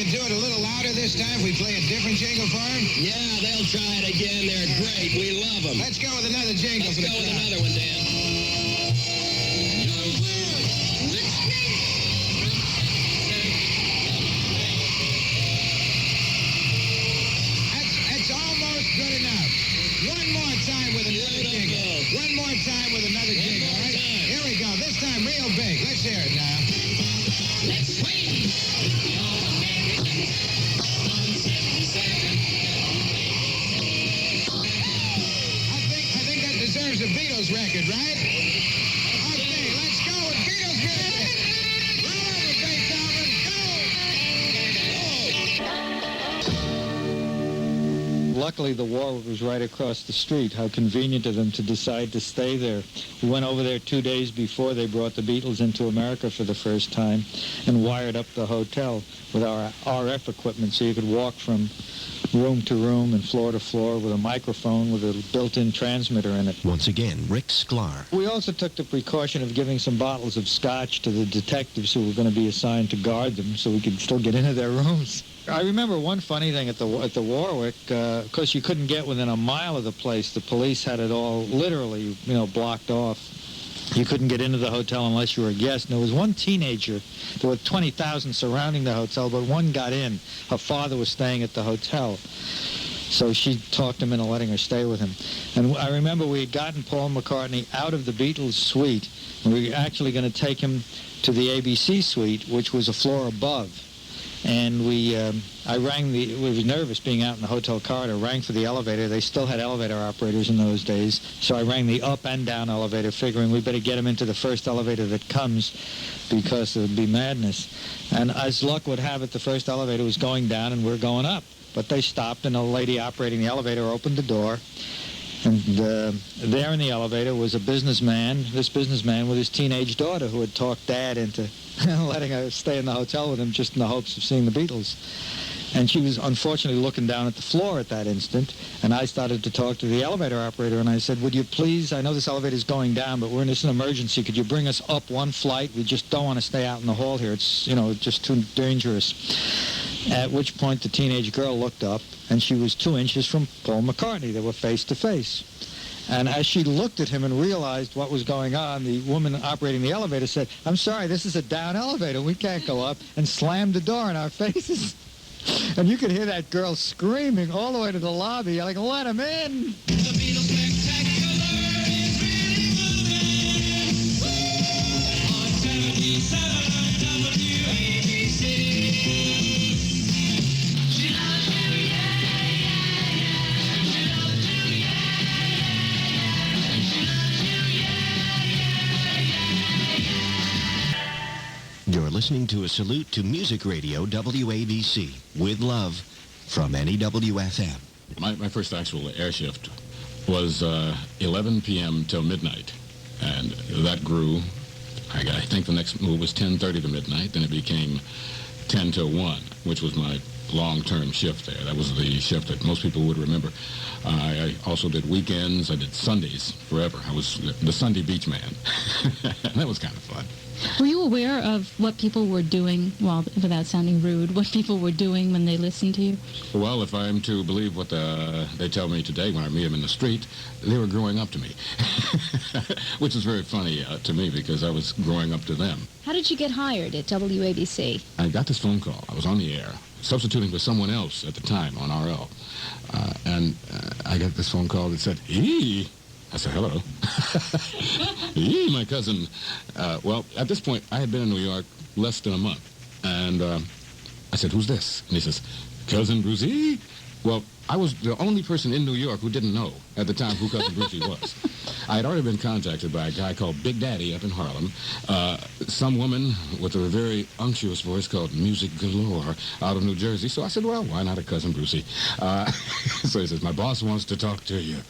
do it a little louder this time? We play a different jingle for them? Yeah, they'll try it again. They're great. We love them. Let's go with another jingle. Let's go with another one, Dan. That's almost good enough. One more time with another jingle. One more time with another jingle, all right? Here we go. This time real big. Let's hear it now. Let's swing. I think that deserves a Beatles record, right? Okay, let's go with Beatles music. Roll over, Beethoven. Go! Luckily, the war was right across the street. How convenient of them to decide to stay there. We went over there 2 days before they brought the Beatles into America for the first time and wired up the hotel with our RF equipment so you could walk from room to room and floor to floor with a microphone with a built-in transmitter in it. Once again, Rick Sklar. We also took the precaution of giving some bottles of scotch to the detectives who were going to be assigned to guard them so we could still get into their rooms. I remember one funny thing at the Warwick, because you couldn't get within a mile of the place. The police had it all literally, blocked off. You couldn't get into the hotel unless you were a guest. And there was one teenager. There were 20,000 surrounding the hotel, but one got in. Her father was staying at the hotel. So she talked him into letting her stay with him. And I remember we had gotten Paul McCartney out of the Beatles suite, and we were actually going to take him to the ABC suite, which was a floor above. And we was nervous being out in the hotel corridor, rang for the elevator. They still had elevator operators in those days. So I rang the up and down elevator, figuring we better get him into the first elevator that comes because it would be madness. And as luck would have it, the first elevator was going down and we're going up. But they stopped, and a lady operating the elevator opened the door. And there in the elevator was a businessman, this businessman with his teenage daughter who had talked Dad into letting her stay in the hotel with him just in the hopes of seeing the Beatles. And she was unfortunately looking down at the floor at that instant, and I started to talk to the elevator operator, and I said, would you please, I know this elevator's going down, but we're in this emergency, could you bring us up one flight? We just don't want to stay out in the hall here. It's, just too dangerous. At which point the teenage girl looked up, and she was 2 inches from Paul McCartney. They were face to face. And as she looked at him and realized what was going on, the woman operating the elevator said, I'm sorry, this is a down elevator. We can't go up, and slammed the door in our faces. And you could hear that girl screaming all the way to the lobby, like, let him in. The Beatles spectacular is really moving. On 77 WABC. She loves you, yeah, yeah, yeah. She loves you, yeah, yeah, yeah. She loves you, yeah, yeah, yeah. You're listening to a salute to Music Radio WABC with love from NEW-FM. My first actual air shift was 11 p.m. till midnight, and that grew. I think the next move was 10:30 to midnight, then it became 10 till 1, which was my long-term shift there. That was the shift that most people would remember. I also did weekends. I did Sundays forever. I was the Sunday beach man. That was kind of fun. Were you aware of what people were doing, without sounding rude, what people were doing when they listened to you? Well, if I'm to believe what they tell me today when I meet them in the street, they were growing up to me, which is very funny to me because I was growing up to them. How did you get hired at WABC? I got this phone call. I was on the air, substituting for someone else at the time on RL, and I got this phone call that said, "Eee." I said, hello. Eee, my cousin. Well, at this point, I had been in New York less than a month. And I said, who's this? And he says, Cousin Brucey? Well, I was the only person in New York who didn't know at the time who Cousin Brucey was. I had already been contacted by a guy called Big Daddy up in Harlem, some woman with a very unctuous voice called Music Galore out of New Jersey. So I said, well, why not a Cousin Brucey? So he says, my boss wants to talk to you.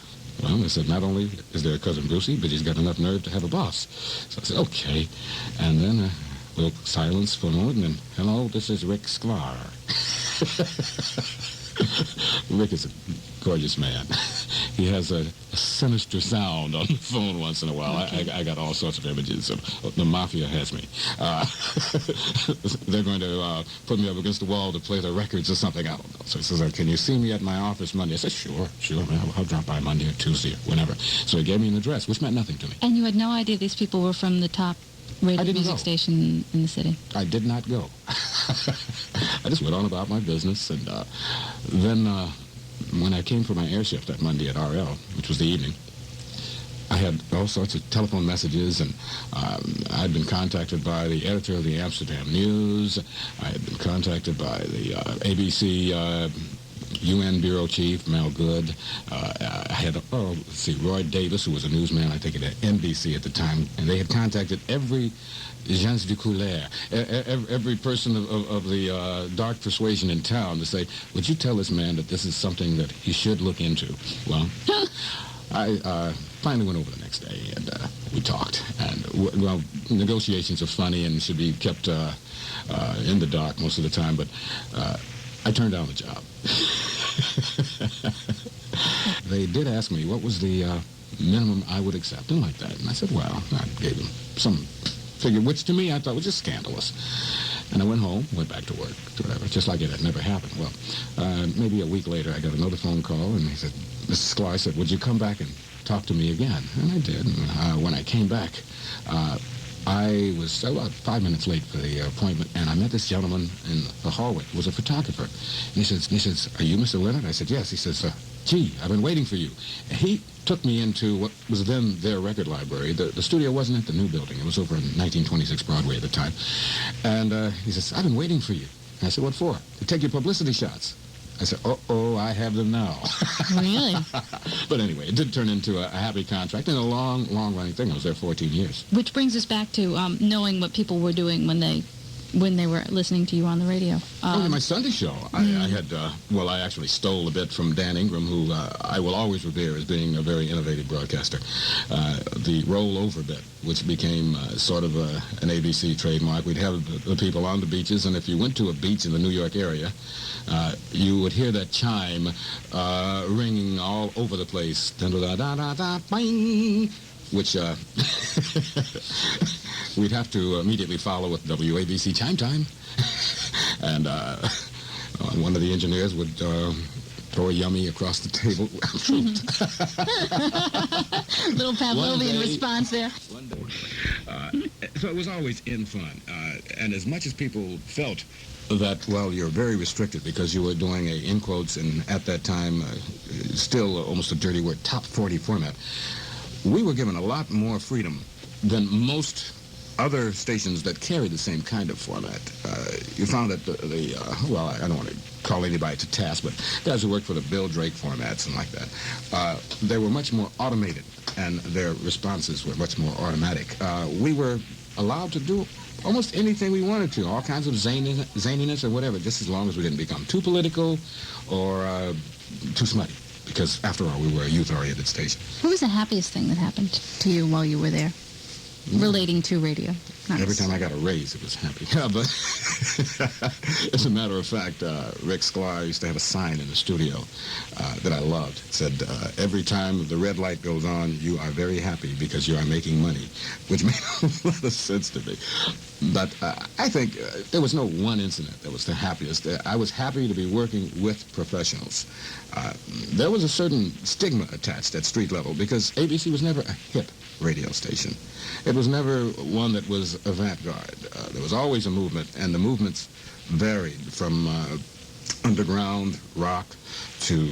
Well, I said, not only is there a Cousin Brucey, but he's got enough nerve to have a boss. So I said, okay. And then a little silence for a moment, and then, hello, this is Rick Sklar. Rick is a gorgeous man. he has a sinister sound on the phone once in a while. Okay. I got all sorts of images of the mafia has me. They're going to put me up against the wall to play their records or something. I don't know. So he says, can you see me at my office Monday? I said, sure, man. I'll drop by Monday or Tuesday or whenever. So he gave me an address, which meant nothing to me. And you had no idea these people were from the top radio didn't music know. station in the city? I did not go. I just went on about my business, and then when I came for my air shift that Monday at RL, which was the evening, I had all sorts of telephone messages, and I'd been contacted by the editor of the Amsterdam News. I had been contacted by the ABC UN Bureau Chief, Mel Good. I had, Roy Davis, who was a newsman, I think, at NBC at the time, and they had contacted every gens du couleur, every person of the dark persuasion in town to say, would you tell this man that this is something that he should look into? Well, I finally went over the next day, and we talked. And, well, negotiations are funny and should be kept in the dark most of the time, but I turned down the job. They did ask me what was the minimum I would accept, and like that. And I said, well, I gave them some figure, which to me I thought was just scandalous. And I went home, went back to work, whatever, just like it had never happened. Well, maybe a week later, I got another phone call, and he said, Mr. Sklar said, would you come back and talk to me again? And I did. And when I came back, I was about 5 minutes late for the appointment, and I met this gentleman in the hallway who was a photographer. And he says, are you Mr. Leonard? I said, yes. He says, gee, I've been waiting for you. And he took me into what was then their record library. The studio wasn't at the new building. It was over in 1926 Broadway at the time. And he says, I've been waiting for you. And I said, what for? To take your publicity shots. I said, I have them now. Really? But anyway, it did turn into a happy contract and a long, long-running thing. I was there 14 years. Which brings us back to knowing what people were doing when they were listening to you on the radio. Yeah, my Sunday show. I had, I actually stole a bit from Dan Ingram, who I will always revere as being a very innovative broadcaster. The rollover bit, which became sort of an ABC trademark. We'd have the people on the beaches, and if you went to a beach in the New York area, you would hear that chime ringing all over the place. Da-da-da-da-da, bing, which we'd have to immediately follow with WABC chime time. And one of the engineers would throw a yummy across the table. Little Pavlovian response there. One day. So it was always in fun. And as much as people felt that, well, you're very restricted because you were doing a, in quotes, and at that time, still almost a dirty word, top 40 format, we were given a lot more freedom than most other stations that carry the same kind of format. You found that I don't want to call anybody to task, but guys who worked for the Bill Drake formats and like that, they were much more automated, and their responses were much more automatic. We were allowed to do almost anything we wanted to, all kinds of zaniness or whatever, just as long as we didn't become too political or too smutty, because after all, we were a youth-oriented station. What was the happiest thing that happened to you while you were there, relating to radio? Every time I got a raise, it was happy. Yeah, but as a matter of fact, Rick Sklar used to have a sign in the studio that I loved. It said, every time the red light goes on, you are very happy because you are making money, which made a lot of sense to me. But I think there was no one incident that was the happiest. I was happy to be working with professionals. There was a certain stigma attached at street level because ABC was never a hip radio station. It was never one that was avant-garde. There was always a movement, and the movements varied from underground rock to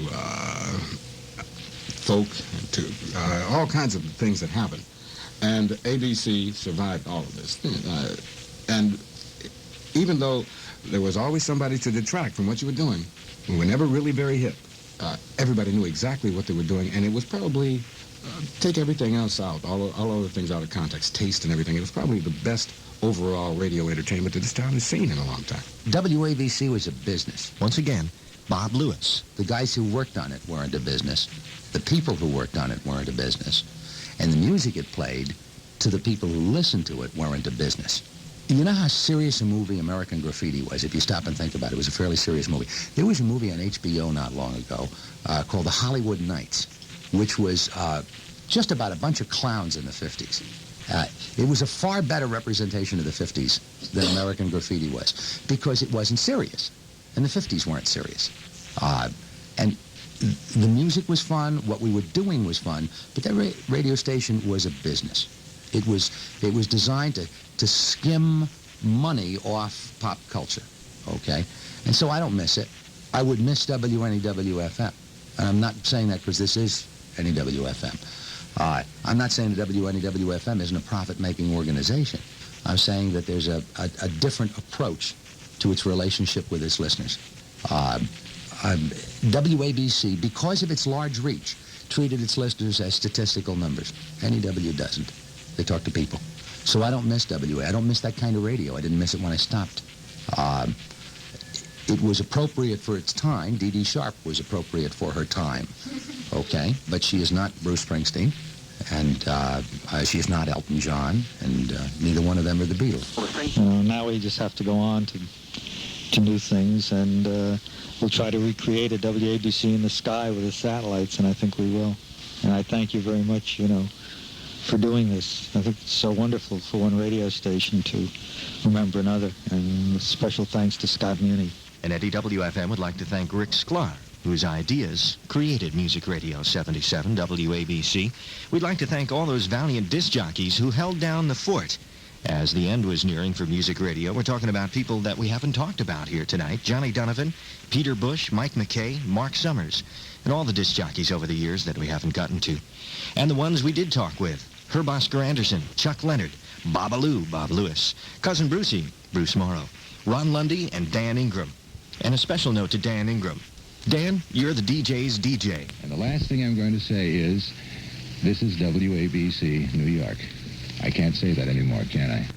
folk to all kinds of things that happened. And ABC survived all of this. And even though there was always somebody to detract from what you were doing, we were never really very hip. Everybody knew exactly what they were doing, and it was probably, take everything else out, all other things out of context, taste and everything, it was probably the best overall radio entertainment that this town has seen in a long time. WABC was a business. Once again, Bob Lewis. The guys who worked on it weren't a business. The people who worked on it weren't a business. And the music it played to the people who listened to it weren't a business. You know how serious a movie American Graffiti was? If you stop and think about it, it was a fairly serious movie. There was a movie on HBO not long ago called The Hollywood Nights. which was just about a bunch of clowns in the 50s. It was a far better representation of the 50s than American Graffiti was, because it wasn't serious, and the 50s weren't serious. And the music was fun, what we were doing was fun, but that radio station was a business. It was designed to skim money off pop culture, okay? And so I don't miss it. I would miss WNEW-FM. And I'm not saying that because this is NEW-FM. I'm not saying that WNEW-FM isn't a profit-making organization. I'm saying that there's a different approach to its relationship with its listeners. WABC, because of its large reach, treated its listeners as statistical numbers. NEW doesn't. They talk to people. So I don't miss WA. I don't miss that kind of radio. I didn't miss it when I stopped. It was appropriate for its time. Dee Dee Sharp was appropriate for her time. Okay? But she is not Bruce Springsteen, and she is not Elton John, and neither one of them are the Beatles. Now we just have to go on to new things, and we'll try to recreate a WABC in the sky with the satellites, and I think we will. And I thank you very much, for doing this. I think it's so wonderful for one radio station to remember another, and special thanks to Scott Muni. And at EWFM would like to thank Rick Sklar, whose ideas created Music Radio 77 WABC. We'd like to thank all those valiant disc jockeys who held down the fort as the end was nearing for Music Radio. We're talking about people that we haven't talked about here tonight. Johnny Donovan, Peter Bush, Mike McKay, Mark Summers, and all the disc jockeys over the years that we haven't gotten to. And the ones we did talk with: Herb Oscar Anderson, Chuck Leonard, Babaloo, Bob Lewis, Cousin Brucey, Bruce Morrow, Ron Lundy, and Dan Ingram. And a special note to Dan Ingram. Dan, you're the DJ's DJ. And the last thing I'm going to say is, this is WABC, New York. I can't say that anymore, can I?